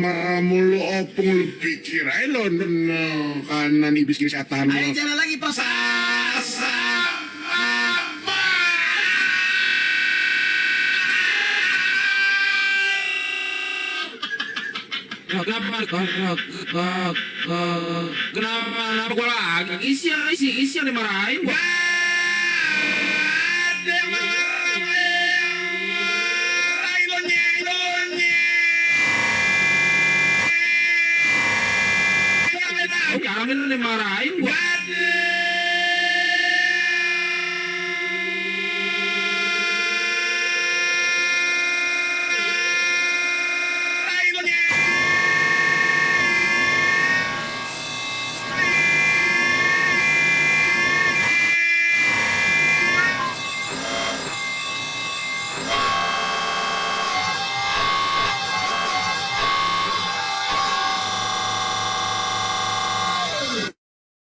marah mulu opung lu pikir aja lo kanan iblis kiri setan lo. Ayo jalan lagi Pak. Kenapa gua lagi? Isi yang dimarahin gua. Ada yang marah lo nyeng. Jangan dimarahin gua.